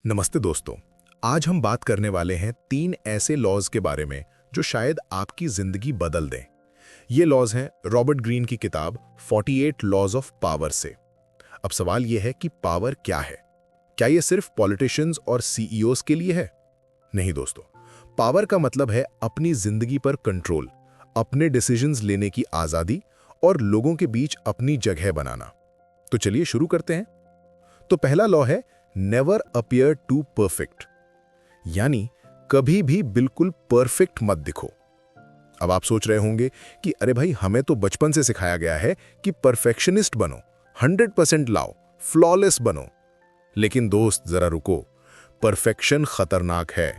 नमस्ते दोस्तों। आज हम बात करने वाले हैं 3 ऐसे लॉज के बारे में जो शायद आपकी जिंदगी बदल दें। ये लॉज हैं रॉबर्ट ग्रीन की किताब 48 लॉज ऑफ पावर से। अब सवाल यह है कि पावर क्या है? क्या ये सिर्फ पॉलिटिशियंस और सीईओज के लिए है? नहीं दोस्तों, पावर का मतलब है अपनी जिंदगी पर कंट्रोल, अपने डिसीजंस लेने की आजादी और लोगों के बीच अपनी जगह बनाना। तो चलिए शुरू करते हैं। तो पहला लॉ है नेवर अपीयर टू परफेक्ट, यानी कभी भी बिल्कुल परफेक्ट मत दिखो। अब आप सोच रहे होंगे कि अरे भाई, हमें तो बचपन से सिखाया गया है कि परफेक्शनिस्ट बनो, 100% लाओ, फ्लॉलेस बनो। लेकिन दोस्त जरा रुको, परफेक्शन खतरनाक है।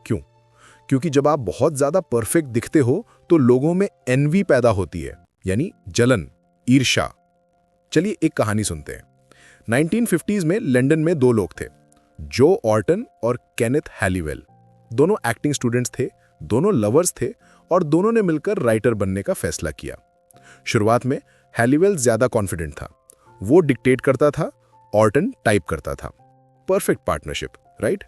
क्यों? क्योंकि जब आप बहुत ज्यादा परफेक्ट दिखते हो तो लोगों में एनवी पैदा होती है, यानी जलन, ईर्ष्या। चलिए एक कहानी सुनते हैं। 1950s में लंदन में 2 लोग थे, जो ऑर्टन और केनेथ हैलीवेल। दोनों एक्टिंग स्टूडेंट्स थे, दोनों लवर्स थे और दोनों ने मिलकर राइटर बनने का फैसला किया। शुरुआत में हैलीवेल ज्यादा कॉन्फिडेंट था, वो डिक्टेट करता था, ऑर्टन टाइप करता था। Perfect partnership, right?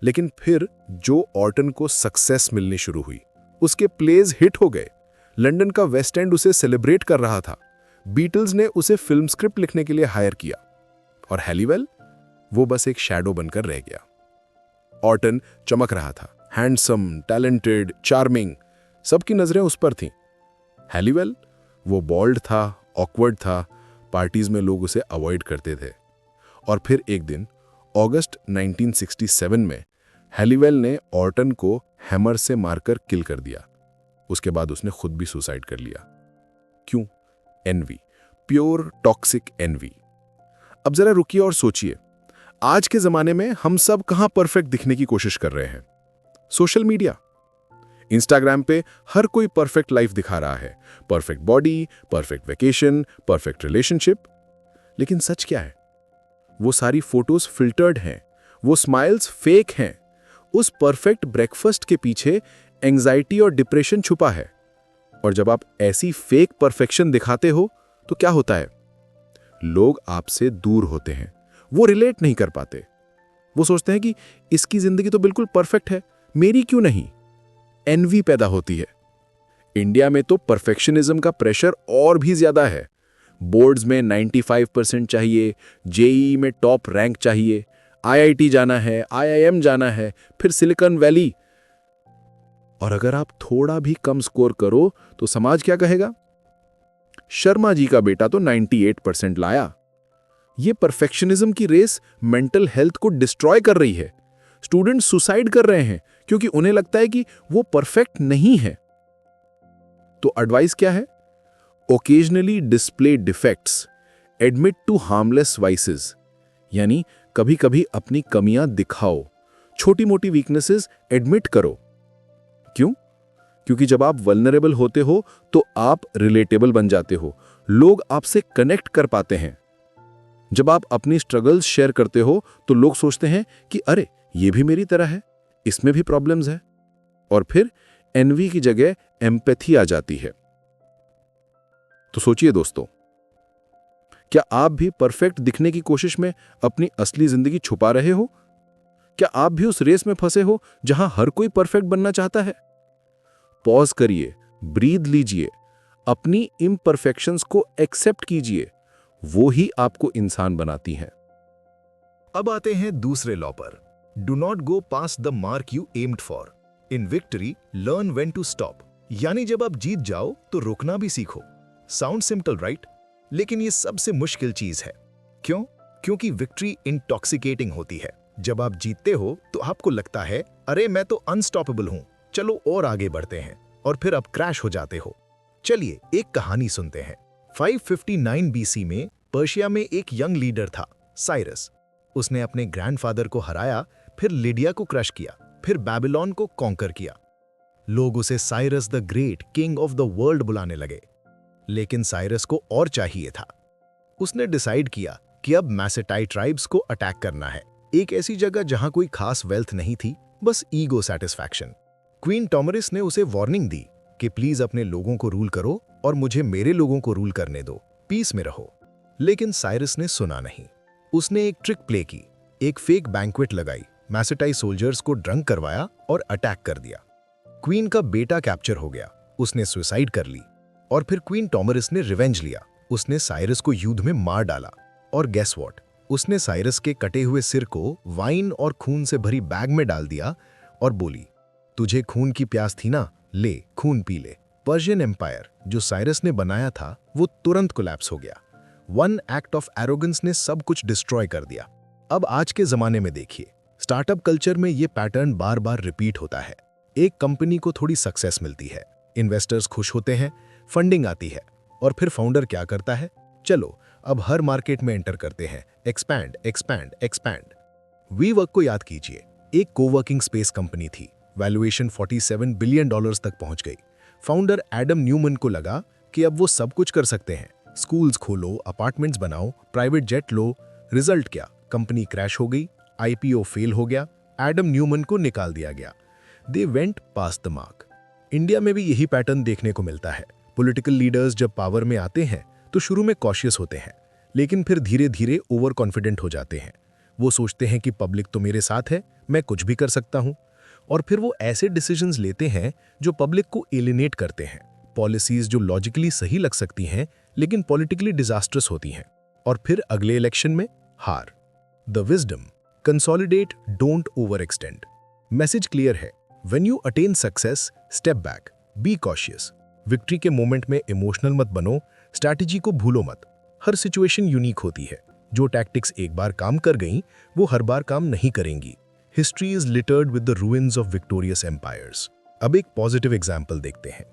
लेकिन फिर जो ऑर्टन को सक्सेस मिलनी शुरू हुई, उसके प्लेज हिट हो गए, लंदन का वेस्ट एंड उसे सेलिब्रेट कर रहा था, बीटल्स ने उसे फिल्म स्क्रिप्ट लिखने के लिए हायर किया, और हैलीवेल वो बस एक शैडो बनकर रह गया। ऑर्टन चमक रहा था, हैंडसम, टैलेंटेड, चार्मिंग, सबकी नजरें उस पर थीं। हैलीवेल वो बॉल्ड था, ऑकवर्ड था, पार्टीज में लोग उसे अवॉइड करते थे। और फिर एक दिन अगस्त 1967 में हैलीवेल ने ऑर्टन को हैमर से मारकर किल कर दिया। उसके बाद उसने खुद भी सुसाइड कर लिया। क्यों? Envy, pure toxic envy. अब जरा रुकिए और सोचिए, आज के जमाने में हम सब कहां परफेक्ट दिखने की कोशिश कर रहे हैं? सोशल मीडिया, इंस्टाग्राम पे हर कोई परफेक्ट लाइफ दिखा रहा है, perfect body, perfect vacation, perfect relationship. लेकिन सच क्या है? वो सारी फोटोज फिल्टर्ड हैं, वो स्माइल्स फेक हैं। उस परफेक्ट ब्रेकफास्ट के पीछे एंजाइटी और डिप्रेशन छुपा है। और जब आप ऐसी फेक परफेक्शन दिखाते हो तो क्या होता है? लोग आपसे दूर होते हैं, वो रिलेट नहीं कर पाते। वो सोचते हैं कि इसकी जिंदगी तो बिल्कुल परफेक्ट है, मेरी क्यों नहीं? एनवी पैदा होती है। इंडिया में तो परफेक्शनिज्म का प्रेशर और भी ज्यादा है। बोर्ड्स में 95% चाहिए, जेईई में टॉप रैंक चाहिए, आईआईटी जाना है, आईआईएम जाना है, फिर सिलिकॉन वैली। और अगर आप थोड़ा भी कम स्कोर करो तो समाज क्या कहेगा? शर्मा जी का बेटा तो 98% लाया। ये परफेक्शनिज्म की रेस मेंटल हेल्थ को डिस्ट्रॉय कर रही है। स्टूडेंट्स सुसाइड कर रहे हैं क्योंकि उन्हें लगता है कि वो परफेक्ट नहीं है। तो एडवाइस क्या है? Occasionally display defects, admit to harmless vices, यानी कभी कभी अपनी कमियां दिखाओ, छोटी मोटी वीकनेसेस एडमिट करो। क्यों? क्योंकि जब आप वल्नरेबल होते हो तो आप रिलेटेबल बन जाते हो, लोग आपसे कनेक्ट कर पाते हैं। जब आप अपनी स्ट्रगल्स शेयर करते हो तो लोग सोचते हैं कि अरे, ये भी मेरी तरह है, इसमें भी प्रॉब्लम्स है। और फिर एनवी की जगह एम्पैथी आ जाती है। तो सोचिए दोस्तों, क्या आप भी परफेक्ट दिखने की कोशिश में अपनी असली जिंदगी छुपा रहे हो? क्या आप भी उस रेस में फंसे हो जहां हर कोई परफेक्ट बनना चाहता है? पॉज करिए, ब्रीद लीजिए, अपनी इम्परफेक्शंस को एक्सेप्ट कीजिए, वो ही आपको इंसान बनाती हैं। अब आते हैं दूसरे लॉ पर। Do not go past the mark you aimed for. In victory learn when to stop. यानी जब आप जीत जाओ तो रुकना भी सीखो। Sound simple, right? लेकिन ये सबसे मुश्किल चीज है। क्यों? क्योंकि विक्ट्री इंटॉक्सिकेटिंग होती है। जब आप जीतते हो तो आपको लगता है अरे मैं तो अनस्टॉपेबल हूं, चलो और आगे बढ़ते हैं, और फिर आप क्रैश हो जाते हो। चलिए एक कहानी सुनते हैं। 559 बीसी में पर्शिया में एक यंग लीडर था, साइरस। उसने अपने ग्रैंडफादर को हराया, फिर लिडिया को क्रश किया, फिर बेबीलोन को कॉन्कर किया। लोग उसे Cyrus the great, king of the world बुलाने लगे। लेकिन साइरस को और चाहिए था। उसने डिसाइड किया कि अब मैसेटाई ट्राइब्स को अटैक करना है, एक ऐसी जगह जहां कोई खास वेल्थ नहीं थी, बस ईगो सेटिस्फैक्शन। क्वीन टॉमरिस ने उसे वार्निंग दी कि प्लीज अपने लोगों को रूल करो और मुझे मेरे लोगों को रूल करने दो, पीस में रहो। लेकिन साइरस ने सुना नहीं। उसने एक ट्रिक प्ले की। एक फेक बैंक्वेट लगाई, मैसेटाई सोल्जर्स को ड्रंक करवाया और अटैक कर दिया। क्वीन का बेटा कैप्चर हो गया, उसने सुसाइड कर ली। और फिर क्वीन टॉमरिस ने रिवेंज लिया, उसने साइरस को युद्ध में मार डाला। और गेस व्हाट, उसने साइरस के कटे हुए सिर को वाइन और खून से भरी बैग में डाल दिया और बोली, तुझे खून की प्यास थी ना, ले खून पी ले। पर्शियन एम्पायर जो साइरस ने बनाया था वो तुरंत कोलैप्स हो गया। वन एक्ट ऑफ एरोगेंस ने सब कुछ डिस्ट्रॉय कर दिया। अब आज के जमाने में देखिए, स्टार्टअप कल्चर में ये पैटर्न बार बार रिपीट होता है। एक कंपनी को थोड़ी सक्सेस मिलती है, इन्वेस्टर्स खुश होते हैं, फंडिंग आती है, और फिर फाउंडर क्या करता है, चलो अब हर मार्केट में एंटर करते हैं, एक्सपैंड एक्सपैंड एक्सपैंड। वीवर्क को याद कीजिए, एक कोवर्किंग स्पेस कंपनी थी, वैल्यूएशन $47 बिलियन तक पहुंच गई। फाउंडर एडम न्यूमन को लगा कि अब वो सब कुछ कर सकते हैं, स्कूल्स खोलो, अपार्टमेंट्स बनाओ, प्राइवेट जेट लो। रिजल्ट क्या, कंपनी क्रैश हो गई, आईपीओ फेल हो गया, एडम न्यूमन को निकाल दिया गया। They went past the mark. India में भी यही पैटर्न देखने को मिलता है। पॉलिटिकल लीडर्स जब पावर में आते हैं तो शुरू में कॉशियस होते हैं, लेकिन फिर धीरे धीरे ओवर कॉन्फिडेंट हो जाते हैं। वो सोचते हैं कि पब्लिक तो मेरे साथ है, मैं कुछ भी कर सकता हूं। और फिर वो ऐसे डिसीजंस लेते हैं जो पब्लिक को एलिनेट करते हैं, पॉलिसीज जो लॉजिकली सही लग सकती हैं लेकिन पॉलिटिकली डिजास्ट्रस होती हैं। और फिर अगले इलेक्शन में हार। The wisdom, consolidate, don't over extend. Message clear है, when you attain success, step back, be cautious. Victory के मोमेंट में इमोशनल मत बनो, स्ट्रैटेजी को भूलो मत। हर सिचुएशन यूनिक होती है, जो टैक्टिक्स एक बार काम कर गईं वो हर बार काम नहीं करेंगी। History is littered with the ruins of victorious empires. अब एक पॉजिटिव एग्जाम्पल देखते हैं।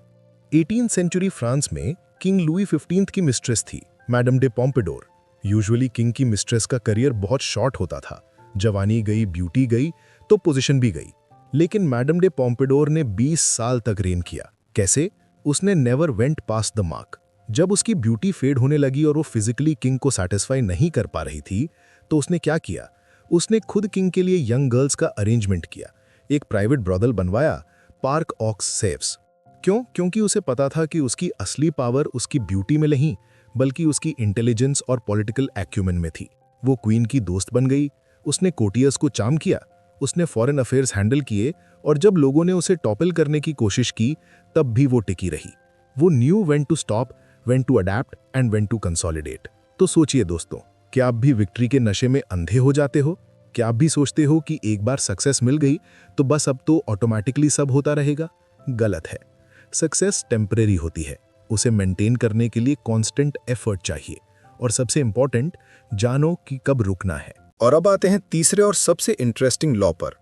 18th सेंचुरी फ्रांस में किंग लुई 15 की मिस्ट्रेस थी, madame de Pompadour. Usually king की मिस्ट्रेस का करियर बहुत शॉर्ट होता था, जवानी गई, ब्यूटी गई तो पोजीशन भी गई। लेकिन मैडम डे पॉम्पेडोर ने 20 साल तक रेन किया। कैसे? उसने never went pass the mark. जब उसकी ब्यूटी फेड होने लगी और वो फिजिकली किंग को सेटिस्फाई नहीं कर पा रही थी, तो उसने क्या किया? उसने खुद किंग के लिए यंग गर्ल्स का अरेंजमेंट किया, एक प्राइवेट ब्रॉदल बनवाया, पार्क ऑक्स सेव्स। क्यों? क्योंकि उसे पता था कि उसकी असली पावर उसकी ब्यूटी में नहीं बल्कि उसकी इंटेलिजेंस और पॉलिटिकल एक्यूमेन में थी। वो क्वीन की दोस्त बन गई, उसने कोटियर्स को चार्म किया, उसने फॉरेन अफेयर्स हैंडल किए, और जब लोगों ने उसे टॉपल करने की कोशिश की तब भी वो टिकी रही। वो knew when to stop, when to adapt and when to consolidate. तो सोचिए दोस्तों, क्या आप भी विक्ट्री के नशे में अंधे हो जाते हो? क्या आप भी सोचते हो कि एक बार सक्सेस मिल गई तो बस अब तो ऑटोमेटिकली सब होता रहेगा? गलत है। सक्सेस टेम्परेरी होती है, उसे मेंटेन करने के लिए कांस्टेंट एफर्ट चाहिए, और सबसे इंपॉर्टेंट, जानो कि कब रुकना है। और अब आते हैं तीसरे और सबसे इंटरेस्टिंग लॉ पर,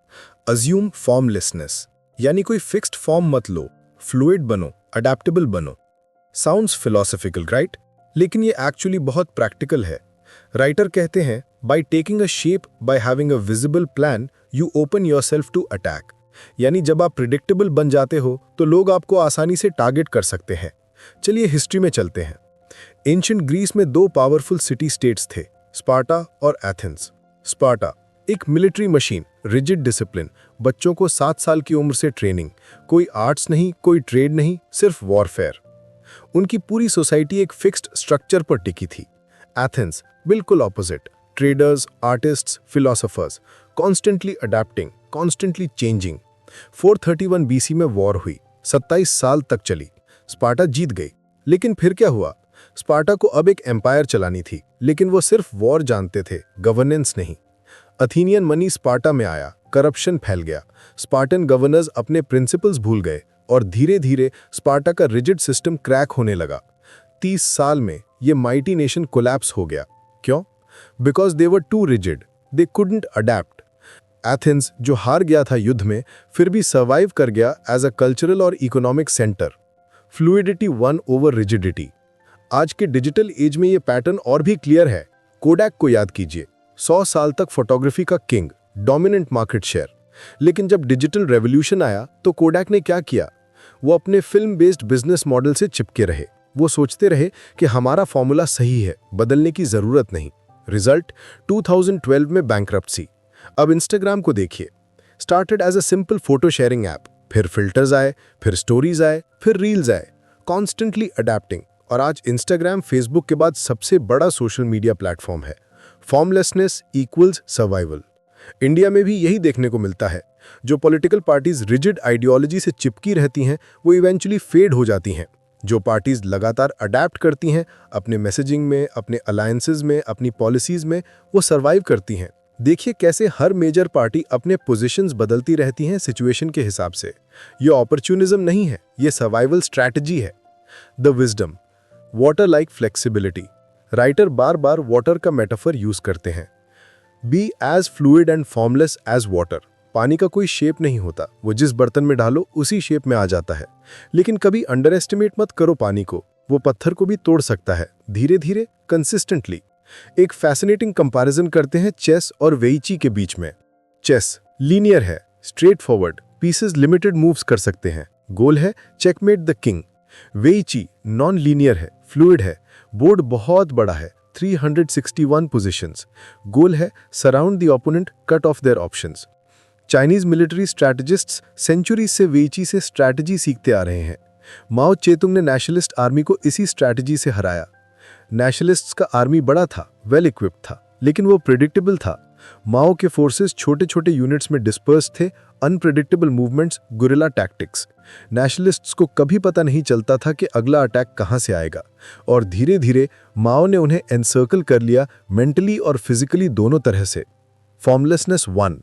अज्यूम फॉर्मलेसनेस। यानी कोई फिक्स्ड फॉर्म मत लो, फ्लूइड बनो, अडेप्टेबल बनो। Sounds philosophical, right? लेकिन ये एक्चुअली बहुत प्रैक्टिकल है। राइटर कहते हैं, by taking a shape, by having a visible plan, you open yourself to attack. यानी जब आप प्रिडिक्टेबल बन जाते हो तो लोग आपको आसानी से टारगेट कर सकते हैं। चलिए हिस्ट्री में चलते हैं। एंशिएंट ग्रीस में दो पावरफुल सिटी स्टेट्स थे, स्पार्टा और एथेंस। स्पार्टा एक मिलिट्री मशीन, रिजिड डिसिप्लिन, बच्चों को 7 साल की उम्र से ट्रेनिंग, कोई आर्ट्स नहीं, कोई ट्रेड नहीं, सिर्फ वॉरफेयर। उनकी पूरी सोसाइटी एक फिक्स्ड स्ट्रक्चर पर टिकी थी। एथेंस बिल्कुल opposite, traders, artists, philosophers, constantly adapting, constantly changing. 431 BC में वॉर हुई, 27 साल तक चली। स्पार्टा जीत गई, लेकिन फिर क्या हुआ? स्पार्टा को अब एक एम्पायर चलानी थी, लेकिन वो सिर्फ वॉर जानते थे, गवर्नेंस नहीं। अथीनियन मनी स्पार्टा में आया, करप्शन फैल गया, स्पार्टन गवर्नर्स अपने प्रिंसिपल्स भूल गए, और धीरे धीरे स्पार्टा का रिजिड सिस्टम क्रैक होने लगा। 30 साल में ये माइटी नेशन कोलैप्स हो गया। क्यों? Because they were too rigid, they couldn't adapt. Athens, जो हार गया था युद्ध में, फिर भी सर्वाइव कर गया एज अ कल्चरल और economic centre. Fluidity one over rigidity. आज के डिजिटल एज में ये पैटर्न और भी क्लियर है। कोडैक को याद कीजिए, 100 साल तक फोटोग्राफी का किंग, डोमिनेंट मार्केट शेयर। लेकिन जब डिजिटल रेवोल्यूशन आया तो कोडैक ने क्या किया? वो अपने फिल्म बेस्ड बिजनेस मॉडल से चिपके रहे। वो सोचते रहे कि हमारा फॉर्मूला सही है, बदलने की जरूरत नहीं। रिजल्ट 2012 में बैंकरप्सी। अब इंस्टाग्राम को देखिए, started as a simple photo sharing app, फिर फिल्टर्स आए, फिर स्टोरीज आए, फिर रील्स आए, कॉन्स्टेंटली अडेप्टिंग, और आज इंस्टाग्राम फेसबुक के बाद सबसे बड़ा सोशल मीडिया प्लेटफॉर्म है। Formlessness equals survival. इंडिया में भी यही देखने को मिलता है। जो पॉलिटिकल पार्टीज रिजिड आइडियोलॉजी से चिपकी रहती हैं वो इवेंचुअली फेड हो जाती हैं। जो पार्टीज लगातार अडैप्ट करती हैं अपने मैसेजिंग में, अपने अलायंसेज में, अपनी पॉलिसीज में, वो सर्वाइव करती हैं। देखिए कैसे हर मेजर पार्टी अपने पोजीशंस बदलती रहती हैं सिचुएशन के हिसाब से। ये अपॉर्चुनिज्म नहीं है, ये सर्वाइवल स्ट्रैटेजी है। The wisdom, water like flexibility. Writer बार बार वाटर का मेटाफर यूज करते हैं। Be as fluid and formless as water. पानी का कोई शेप नहीं होता, वो जिस बर्तन में डालो उसी शेप में आ जाता है। लेकिन कभी अंडर एस्टिमेट मत करो पानी को, वो पत्थर को भी तोड़ सकता है, धीरे धीरे, कंसिस्टेंटली। एक फैसिनेटिंग कंपैरिजन करते हैं चेस और वेइची के बीच में। चेस लीनियर है, straight forward, pieces limited moves कर सकते हैं, गोल है checkmate the king. वेइची non linear है, फ्लूइड है, बोर्ड बहुत बड़ा है, 361 पोजीशंस, गोल है surround the opponent, cut of their options. Chinese military स्ट्रैटेजिस्ट्स century से वेइची से स्ट्रैटेजी सीखते आ रहे हैं। माओ चेतुंग ने नेशनलिस्ट आर्मी को इसी स्ट्रैटेजी से हराया। नेशनलिस्ट्स का आर्मी बड़ा था, वेल इक्विप्ड था, लेकिन वो प्रेडिक्टेबल था। माओ के फोर्सेस छोटे छोटे यूनिट्स में डिस्पर्स थे, unpredictable movements, guerrilla tactics. Nationalists को कभी पता नहीं चलता था कि अगला अटैक कहां से आएगा, और धीरे धीरे माओ ने उन्हें एनसर्कल कर लिया, मेंटली और फिजिकली दोनों तरह से। फॉर्मलेसनेस 1।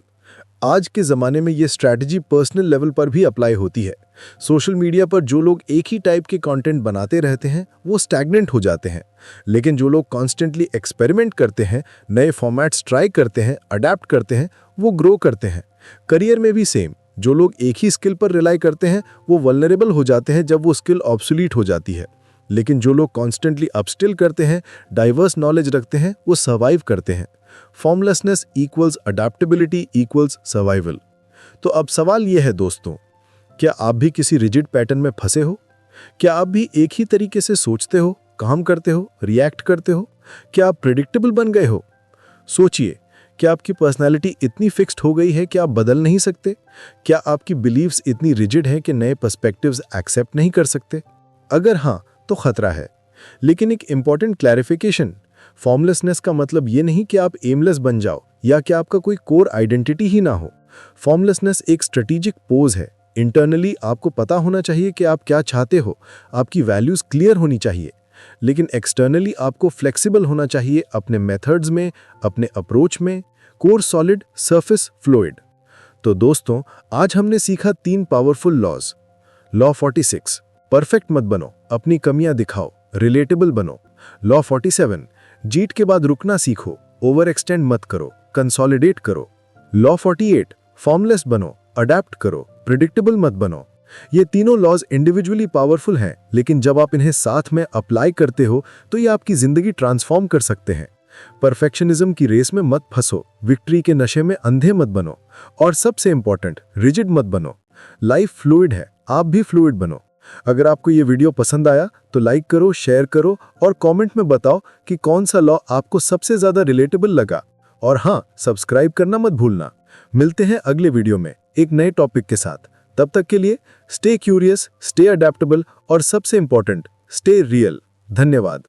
आज के ज़माने में ये स्ट्रैटेजी पर्सनल लेवल पर भी अप्लाई होती है। सोशल मीडिया पर जो लोग एक ही टाइप के कंटेंट बनाते रहते हैं वो स्टैग्नेंट हो जाते हैं, लेकिन जो लोग कॉन्स्टेंटली एक्सपेरिमेंट करते हैं, नए फॉर्मेट्स ट्राई करते हैं, अडैप्ट करते हैं, वो ग्रो करते हैं। करियर में भी सेम, जो लोग एक ही स्किल पर रिलाई करते हैं वो वल्नरेबल हो जाते हैं जब वो स्किल ऑब्सोलीट हो जाती है, लेकिन जो लोग कॉन्स्टेंटली अपस्किल करते हैं, डाइवर्स नॉलेज रखते हैं, वो सर्वाइव करते हैं। Formlessness equals adaptability equals survival. तो अब सवाल यह है दोस्तों, क्या आप भी किसी रिजिड पैटर्न में फंसे हो? क्या आप भी एक ही तरीके से सोचते हो, काम करते हो, रिएक्ट करते हो? क्या आप प्रेडिक्टेबल बन गए हो? सोचिए, क्या आपकी पर्सनालिटी इतनी फिक्स्ड हो गई है कि आप बदल नहीं सकते? क्या आपकी बिलीव्स इतनी रिजिड हैं कि नए पर्सपेक्टिव्स एक्सेप्ट नहीं कर सकते? अगर हाँ, तो खतरा है। लेकिन एक इंपॉर्टेंट क्लैरिफिकेशन, फॉर्मलेसनेस का मतलब ये नहीं कि आप एमलेस बन जाओ या कि आपका कोई कोर आइडेंटिटी ही ना हो। फॉर्मलेसनेस एक स्ट्रेटेजिक पोज है। इंटरनली आपको पता होना चाहिए कि आप क्या चाहते हो, आपकी वैल्यूज क्लियर होनी चाहिए, लेकिन एक्सटर्नली आपको फ्लेक्सिबल होना चाहिए अपने मेथड्स में, अपने अप्रोच में, कोर सॉलिड, सरफेस फ्लूइड। तो दोस्तों, आज हमने सीखा 3 पावरफुल लॉज। लॉ 46, परफेक्ट मत बनो, अपनी कमियां दिखाओ, रिलेटेबल बनो। लॉ 47, जीत के बाद रुकना सीखो, ओवर एक्सटेंड मत करो, कंसोलिडेट करो। लॉ 48, फॉर्मलेस बनो, अडैप्ट करो, प्रिडिक्टेबल मत बनो। ये तीनों लॉज इंडिविजुअली पावरफुल हैं, लेकिन जब आप इन्हें साथ में अप्लाई करते हो तो ये आपकी जिंदगी ट्रांसफॉर्म कर सकते हैं। परफेक्शनिज्म की रेस में मत फंसो, विक्ट्री के नशे में अंधे मत बनो, और सबसे इंपॉर्टेंट, रिजिड मत बनो। लाइफ फ्लूइड है, आप भी फ्लूइड बनो। अगर आपको ये वीडियो पसंद आया तो लाइक करो, शेयर करो और कमेंट में बताओ कि कौन सा लॉ आपको सबसे ज्यादा रिलेटेबल लगा। और हाँ, सब्सक्राइब करना मत भूलना। मिलते हैं अगले वीडियो में एक नए टॉपिक के साथ। तब तक के लिए स्टे क्यूरियस, स्टे अडेप्टेबल और सबसे इंपॉर्टेंट, स्टे रियल। धन्यवाद।